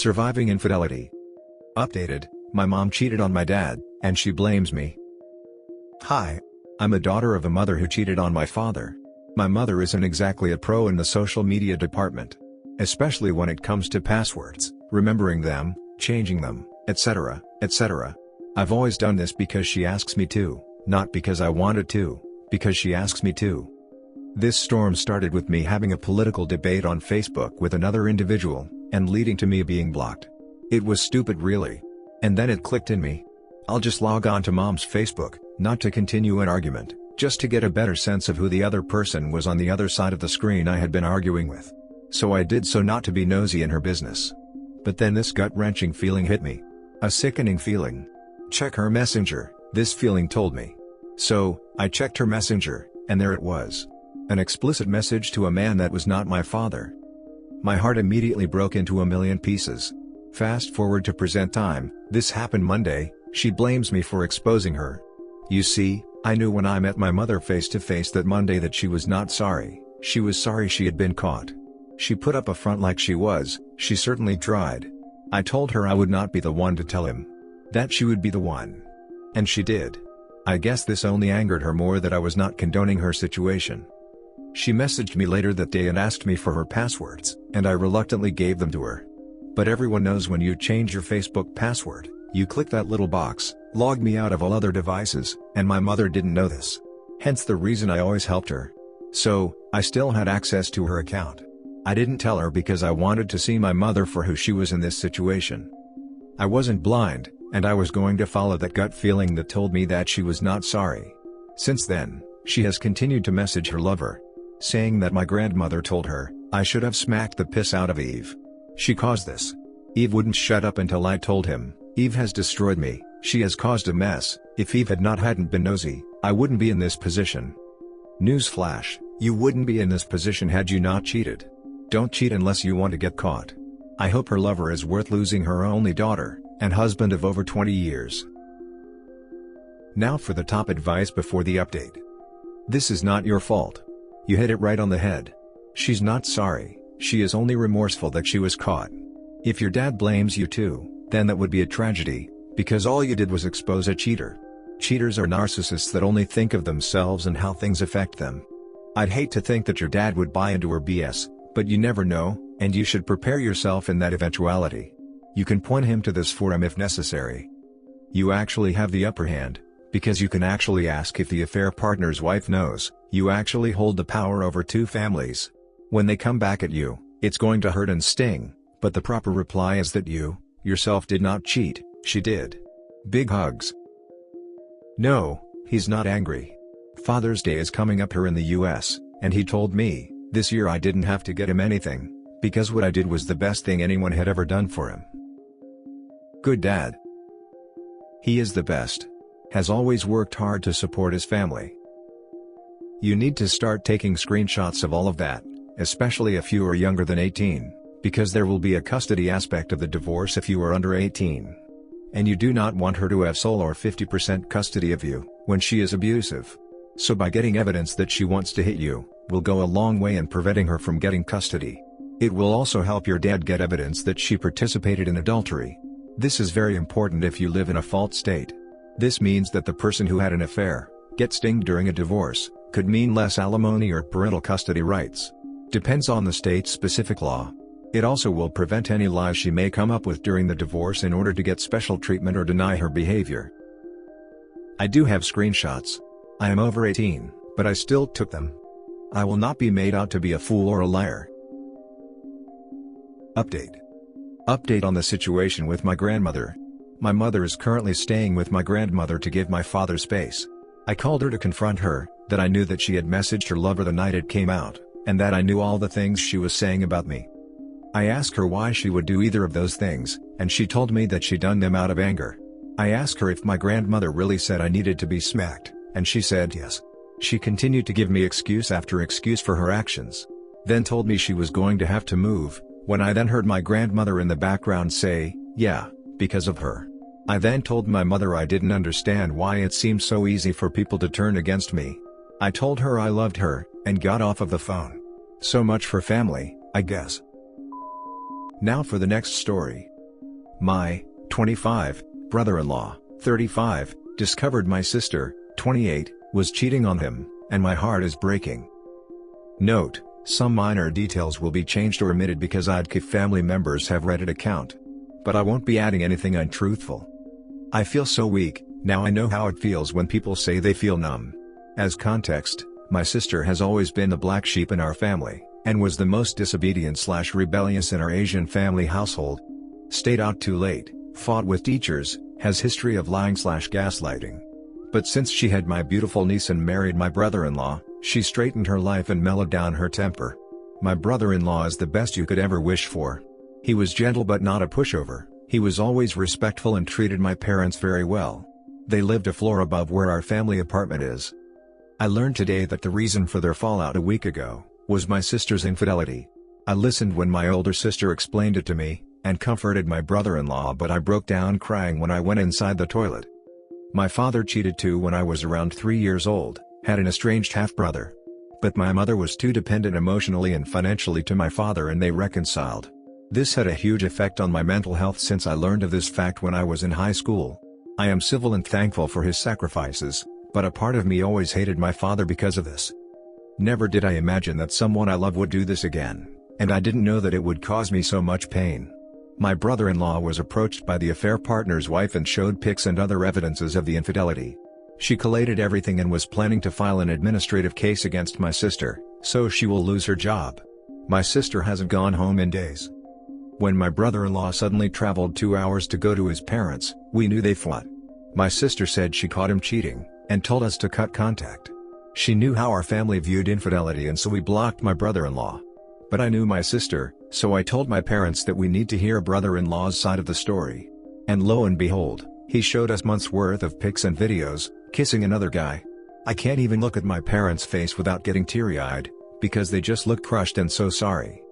Surviving infidelity. Updated, my mom cheated on my dad, and she blames me. Hi. I'm a daughter of a mother who cheated on my father. My mother isn't exactly a pro in the social media department. Especially when it comes to passwords, remembering them, changing them, etc., etc. I've always done this because she asks me to, not because I wanted to, because she asks me to. This storm started with me having a political debate on Facebook with another individual, and leading to me being blocked. It was stupid really. And then it clicked in me. I'll just log on to mom's Facebook, not to continue an argument, just to get a better sense of who the other person was on the other side of the screen I had been arguing with. So I did so not to be nosy in her business. But then this gut-wrenching feeling hit me. A sickening feeling. Check her messenger, this feeling told me. So, I checked her messenger, and there it was. An explicit message to a man that was not my father. My heart immediately broke into a million pieces. Fast forward to present time, this happened Monday, she blames me for exposing her. You see, I knew when I met my mother face to face that Monday that she was not sorry, she was sorry she had been caught. She put up a front like she was, she certainly tried. I told her I would not be the one to tell him. That she would be the one. And she did. I guess this only angered her more that I was not condoning her situation. She messaged me later that day and asked me for her passwords, and I reluctantly gave them to her. But everyone knows when you change your Facebook password, you click that little box, log me out of all other devices, and my mother didn't know this. Hence the reason I always helped her. So, I still had access to her account. I didn't tell her because I wanted to see my mother for who she was in this situation. I wasn't blind, and I was going to follow that gut feeling that told me that she was not sorry. Since then, she has continued to message her lover, saying that my grandmother told her, I should have smacked the piss out of Eve. She caused this. Eve wouldn't shut up until I told him. Eve has destroyed me, she has caused a mess. If Eve hadn't been nosy, I wouldn't be in this position. Newsflash, you wouldn't be in this position had you not cheated. Don't cheat unless you want to get caught. I hope her lover is worth losing her only daughter, and husband of over 20 years. Now for the top advice before the update. This is not your fault. You hit it right on the head. She's not sorry, she is only remorseful that she was caught. If your dad blames you too, then that would be a tragedy, because all you did was expose a cheater. Cheaters are narcissists that only think of themselves and how things affect them. I'd hate to think that your dad would buy into her BS, but you never know, and you should prepare yourself in that eventuality. You can point him to this forum if necessary. You actually have the upper hand, because you can actually ask if the affair partner's wife knows. You actually hold the power over two families. When they come back at you, it's going to hurt and sting, but the proper reply is that you, yourself did not cheat, she did. Big hugs. No, he's not angry. Father's Day is coming up here in the US, and he told me, this year I didn't have to get him anything, because what I did was the best thing anyone had ever done for him. Good dad. He is the best. Has always worked hard to support his family. You need to start taking screenshots of all of that, especially if you are younger than 18, because there will be a custody aspect of the divorce if you are under 18. And you do not want her to have sole or 50% custody of you, when she is abusive. So by getting evidence that she wants to hit you, will go a long way in preventing her from getting custody. It will also help your dad get evidence that she participated in adultery. This is very important if you live in a fault state. This means that the person who had an affair, gets dinged during a divorce, could mean less alimony or parental custody rights. Depends on the state's specific law. It also will prevent any lies she may come up with during the divorce in order to get special treatment or deny her behavior. I do have screenshots. I am over 18, but I still took them. I will not be made out to be a fool or a liar. Update. Update on the situation with my grandmother. My mother is currently staying with my grandmother to give my father space. I called her to confront her, that I knew that she had messaged her lover the night it came out, and that I knew all the things she was saying about me. I asked her why she would do either of those things, and she told me that she done them out of anger. I asked her if my grandmother really said I needed to be smacked, and she said yes. She continued to give me excuse after excuse for her actions. Then told me she was going to have to move, when I then heard my grandmother in the background say, yeah, because of her. I then told my mother I didn't understand why it seemed so easy for people to turn against me. I told her I loved her, and got off of the phone. So much for family, I guess. Now for the next story. My 25 brother-in-law, 35, discovered my sister, 28, was cheating on him, and my heart is breaking. Note: some minor details will be changed or omitted because IDK family members have read it account. But I won't be adding anything untruthful. I feel so weak. Now I know how it feels when people say they feel numb. As context, my sister has always been the black sheep in our family, and was the most disobedient/rebellious in our Asian family household. Stayed out too late, fought with teachers, has history of lying/gaslighting. But since she had my beautiful niece and married my brother-in-law, she straightened her life and mellowed down her temper. My brother-in-law is the best you could ever wish for. He was gentle but not a pushover. He was always respectful and treated my parents very well. They lived a floor above where our family apartment is. I learned today that the reason for their fallout a week ago was my sister's infidelity. I listened when my older sister explained it to me, and comforted my brother-in-law, but I broke down crying when I went inside the toilet. My father cheated too when I was around 3 years old, had an estranged half-brother. But my mother was too dependent emotionally and financially to my father, and they reconciled. This had a huge effect on my mental health since I learned of this fact when I was in high school. I am civil and thankful for his sacrifices, but a part of me always hated my father because of this. Never did I imagine that someone I love would do this again, and I didn't know that it would cause me so much pain. My brother-in-law was approached by the affair partner's wife and showed pics and other evidences of the infidelity. She collated everything and was planning to file an administrative case against my sister, so she will lose her job. My sister hasn't gone home in days. When my brother-in-law suddenly traveled 2 hours to go to his parents, we knew they fought. My sister said she caught him cheating, and told us to cut contact. She knew how our family viewed infidelity, and so we blocked my brother-in-law. But I knew my sister, so I told my parents that we need to hear brother-in-law's side of the story. And lo and behold, he showed us months worth of pics and videos, kissing another guy. I can't even look at my parents' face without getting teary-eyed, because they just look crushed and so sorry.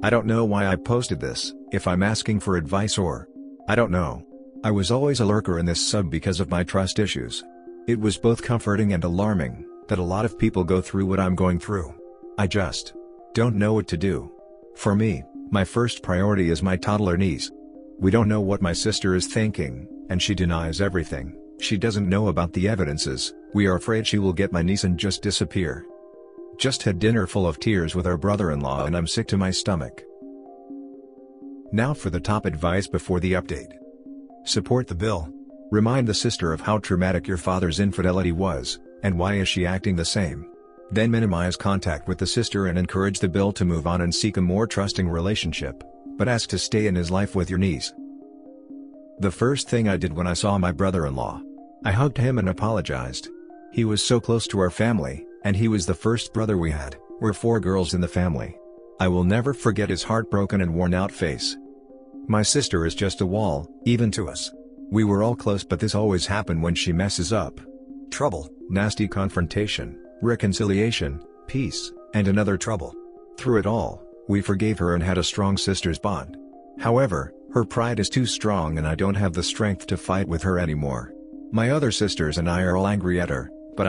I don't know why I posted this, if I'm asking for advice or... I don't know. I was always a lurker in this sub because of my trust issues. It was both comforting and alarming, that a lot of people go through what I'm going through. I just don't know what to do. For me, my first priority is my toddler niece. We don't know what my sister is thinking, and she denies everything. She doesn't know about the evidences. We are afraid she will get my niece and just disappear. Just had dinner full of tears with our brother-in-law and I'm sick to my stomach. Now for the top advice before the update. Support the bill. Remind the sister of how traumatic your father's infidelity was, and why is she acting the same. Then minimize contact with the sister and encourage the bill to move on and seek a more trusting relationship, but ask to stay in his life with your niece. The first thing I did when I saw my brother-in-law, I hugged him and apologized. He was so close to our family, and he was the first brother we had. We're 4 girls in the family. I will never forget his heartbroken and worn-out face. My sister is just a wall, even to us. We were all close, but this always happened when she messes up. Trouble, nasty confrontation, reconciliation, peace, and another trouble. Through it all, we forgave her and had a strong sister's bond. However, her pride is too strong and I don't have the strength to fight with her anymore. My other sisters and I are all angry at her, but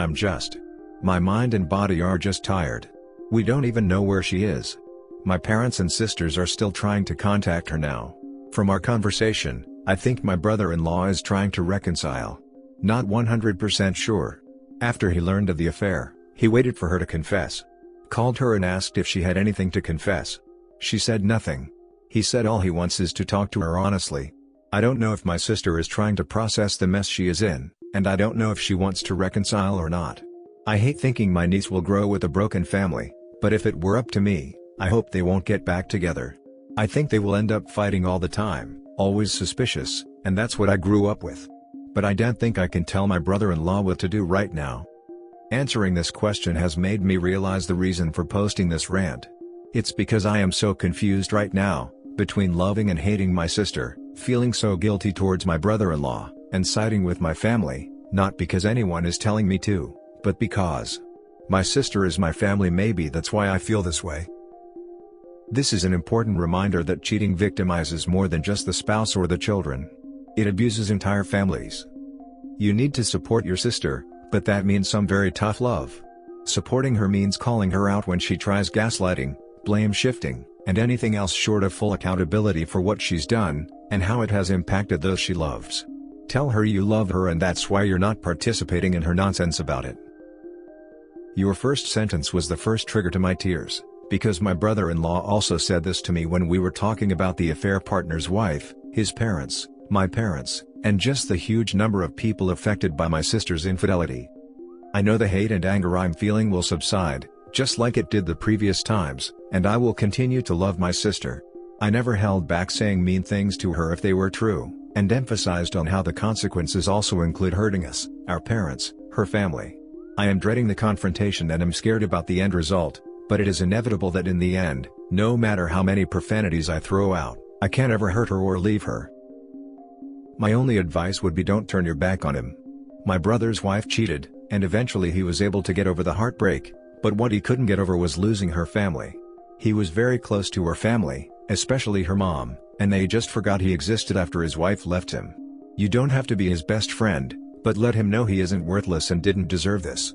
my mind and body are just tired. We don't even know where she is. My parents and sisters are still trying to contact her now. From our conversation, I think my brother-in-law is trying to reconcile. Not 100% sure. After he learned of the affair, he waited for her to confess. Called her and asked if she had anything to confess. She said nothing. He said all he wants is to talk to her honestly. I don't know if my sister is trying to process the mess she is in, and I don't know if she wants to reconcile or not. I hate thinking my niece will grow with a broken family, but if it were up to me, I hope they won't get back together. I think they will end up fighting all the time, always suspicious, and that's what I grew up with. But I don't think I can tell my brother-in-law what to do right now. Answering this question has made me realize the reason for posting this rant. It's because I am so confused right now, between loving and hating my sister, feeling so guilty towards my brother-in-law, and siding with my family, not because anyone is telling me to, but because my sister is my family. Maybe that's why I feel this way. This is an important reminder that cheating victimizes more than just the spouse or the children. It abuses entire families. You need to support your sister, but that means some very tough love. Supporting her means calling her out when she tries gaslighting, blame shifting, and anything else short of full accountability for what she's done, and how it has impacted those she loves. Tell her you love her and that's why you're not participating in her nonsense about it. Your first sentence was the first trigger to my tears, because my brother-in-law also said this to me when we were talking about the affair partner's wife, his parents, my parents, and just the huge number of people affected by my sister's infidelity. I know the hate and anger I'm feeling will subside, just like it did the previous times, and I will continue to love my sister. I never held back saying mean things to her if they were true, and emphasized on how the consequences also include hurting us, our parents, her family. I am dreading the confrontation and am scared about the end result, but it is inevitable that in the end, no matter how many profanities I throw out, I can't ever hurt her or leave her. My only advice would be don't turn your back on him. My brother's wife cheated, and eventually he was able to get over the heartbreak, but what he couldn't get over was losing her family. He was very close to her family, especially her mom, and they just forgot he existed after his wife left him. You don't have to be his best friend, but let him know he isn't worthless and didn't deserve this.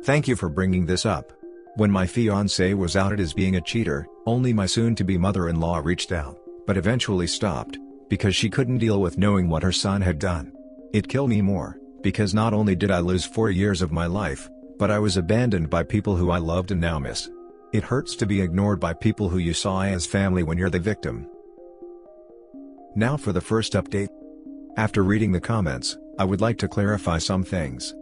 Thank you for bringing this up. When my fiancé was outed as being a cheater, only my soon-to-be mother-in-law reached out, but eventually stopped, because she couldn't deal with knowing what her son had done. It killed me more, because not only did I lose 4 years of my life, but I was abandoned by people who I loved and now miss. It hurts to be ignored by people who you saw as family when you're the victim. Now for the first update. After reading the comments, I would like to clarify some things.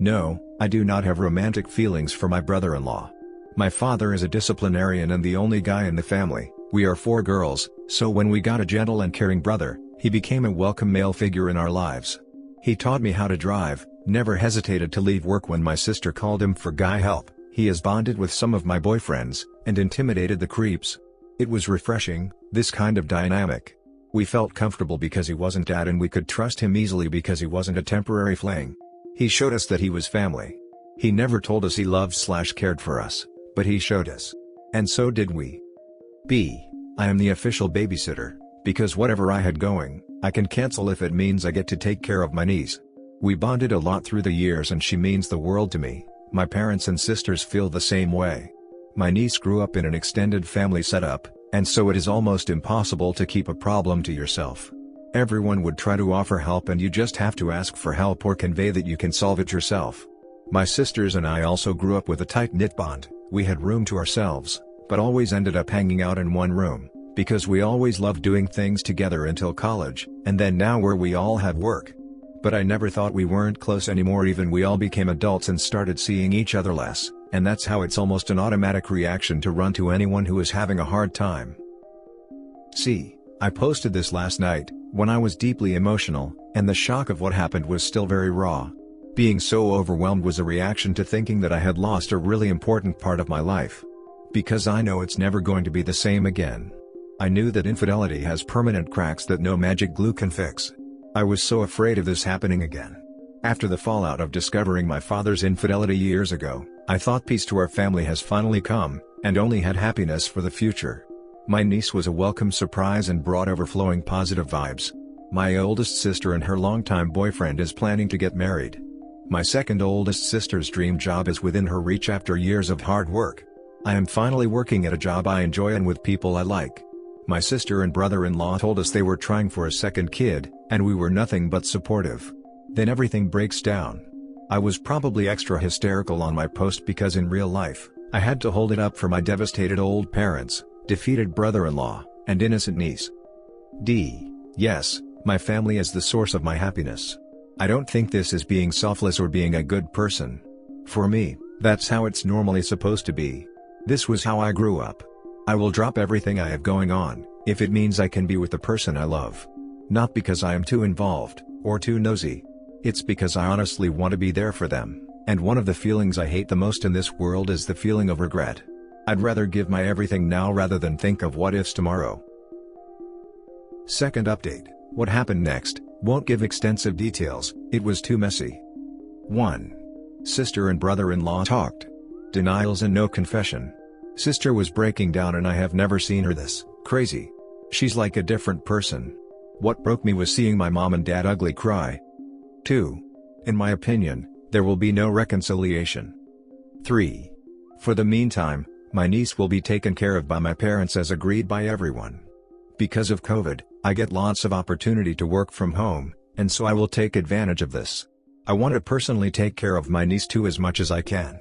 No, I do not have romantic feelings for my brother-in-law. My father is a disciplinarian and the only guy in the family. We are 4 girls, so when we got a gentle and caring brother, he became a welcome male figure in our lives. He taught me how to drive, never hesitated to leave work when my sister called him for guy help. He has bonded with some of my boyfriends, and intimidated the creeps. It was refreshing, this kind of dynamic. We felt comfortable because he wasn't dad and we could trust him easily because he wasn't a temporary fling. He showed us that he was family. He never told us he loved/cared for us, but he showed us. And so did we. I am the official babysitter, because whatever I had going, I can cancel if it means I get to take care of my niece. We bonded a lot through the years and she means the world to me. My parents and sisters feel the same way. My niece grew up in an extended family setup, and so it is almost impossible to keep a problem to yourself. Everyone would try to offer help and you just have to ask for help or convey that you can solve it yourself. My sisters and I also grew up with a tight-knit bond. We had room to ourselves, but always ended up hanging out in one room, because we always loved doing things together until college, and then now where we all have work. But I never thought we weren't close anymore even we all became adults and started seeing each other less, and that's how it's almost an automatic reaction to run to anyone who is having a hard time. I posted this last night, when I was deeply emotional, and the shock of what happened was still very raw. Being so overwhelmed was a reaction to thinking that I had lost a really important part of my life. Because I know it's never going to be the same again. I knew that infidelity has permanent cracks that no magic glue can fix. I was so afraid of this happening again. After the fallout of discovering my father's infidelity years ago, I thought peace to our family has finally come, and only had happiness for the future. My niece was a welcome surprise and brought overflowing positive vibes. My oldest sister and her longtime boyfriend is planning to get married. My second oldest sister's dream job is within her reach after years of hard work. I am finally working at a job I enjoy and with people I like. My sister and brother-in-law told us they were trying for a second kid, and we were nothing but supportive. Then everything breaks down. I was probably extra hysterical on my post because in real life, I had to hold it up for my devastated old parents, defeated brother-in-law, and innocent niece. Yes, my family is the source of my happiness. I don't think this is being selfless or being a good person. For me, that's how it's normally supposed to be. This was how I grew up. I will drop everything I have going on, if it means I can be with the person I love. Not because I am too involved, or too nosy. It's because I honestly want to be there for them, and one of the feelings I hate the most in this world is the feeling of regret. I'd rather give my everything now rather than think of what ifs tomorrow. Second update, what happened next, won't give extensive details, it was too messy. 1. Sister and brother-in-law talked. Denials and no confession. Sister was breaking down and I have never seen her this crazy. She's like a different person. What broke me was seeing my mom and dad ugly cry. 2. In my opinion, there will be no reconciliation. 3. For the meantime, My niece will be taken care of by my parents as agreed by everyone. Because of COVID, I get lots of opportunity to work from home, and so I will take advantage of this. I want to personally take care of my niece too as much as I can.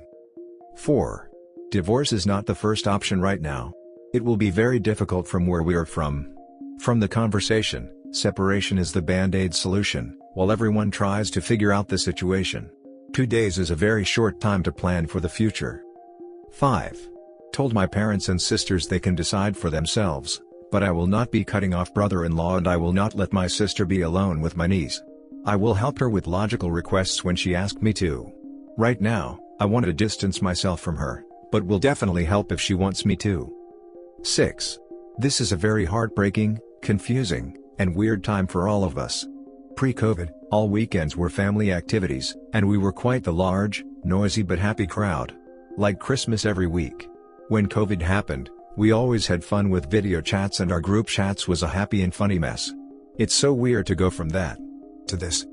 4. Divorce is not the first option right now. It will be very difficult from where we are from. From the conversation, separation is the band-aid solution, while everyone tries to figure out the situation. 2 days is a very short time to plan for the future. 5. Told my parents and sisters they can decide for themselves, but I will not be cutting off brother-in-law and I will not let my sister be alone with my niece. I will help her with logical requests when she asks me to. Right now, I want to distance myself from her, but will definitely help if she wants me to. 6. This is a very heartbreaking, confusing, and weird time for all of us. Pre-COVID, all weekends were family activities, and we were quite the large, noisy but happy crowd. Like Christmas every week. When COVID happened, we always had fun with video chats and our group chats was a happy and funny mess. It's so weird to go from that to this.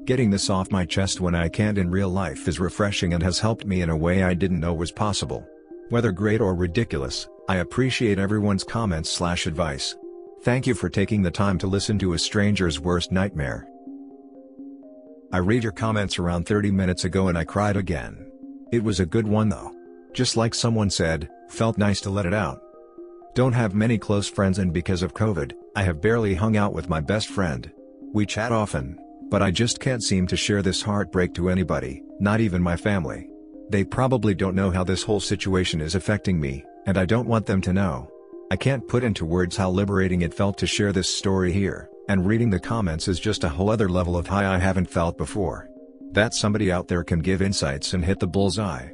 Getting this off my chest when I can't in real life is refreshing and has helped me in a way I didn't know was possible. Whether great or ridiculous, I appreciate everyone's comments/advice. Thank you for taking the time to listen to a stranger's worst nightmare. I read your comments around 30 minutes ago and I cried again. It was a good one though. Just like someone said, felt nice to let it out. Don't have many close friends and because of COVID, I have barely hung out with my best friend. We chat often, but I just can't seem to share this heartbreak to anybody, not even my family. They probably don't know how this whole situation is affecting me, and I don't want them to know. I can't put into words how liberating it felt to share this story here, and reading the comments is just a whole other level of high I haven't felt before. That somebody out there can give insights and hit the bullseye.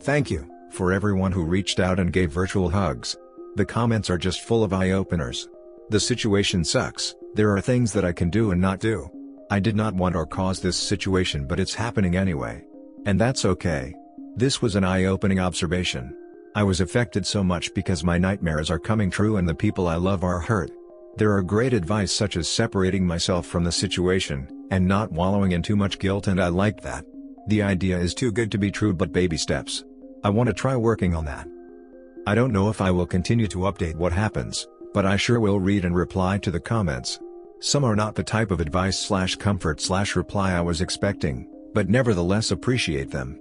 Thank you, for everyone who reached out and gave virtual hugs. The comments are just full of eye-openers. The situation sucks, there are things that I can do and not do. I did not want or cause this situation but it's happening anyway. And that's okay. This was an eye-opening observation. I was affected so much because my nightmares are coming true and the people I love are hurt. There are great advice such as separating myself from the situation, and not wallowing in too much guilt and I like that. The idea is too good to be true but baby steps. I want to try working on that. I don't know if I will continue to update what happens, but I sure will read and reply to the comments. Some are not the type of advice/comfort/reply I was expecting, but nevertheless appreciate them.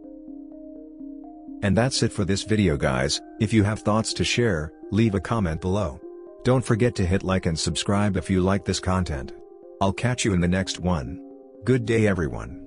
And that's it for this video guys. If you have thoughts to share, leave a comment below. Don't forget to hit like and subscribe if you like this content. I'll catch you in the next one. Good day everyone.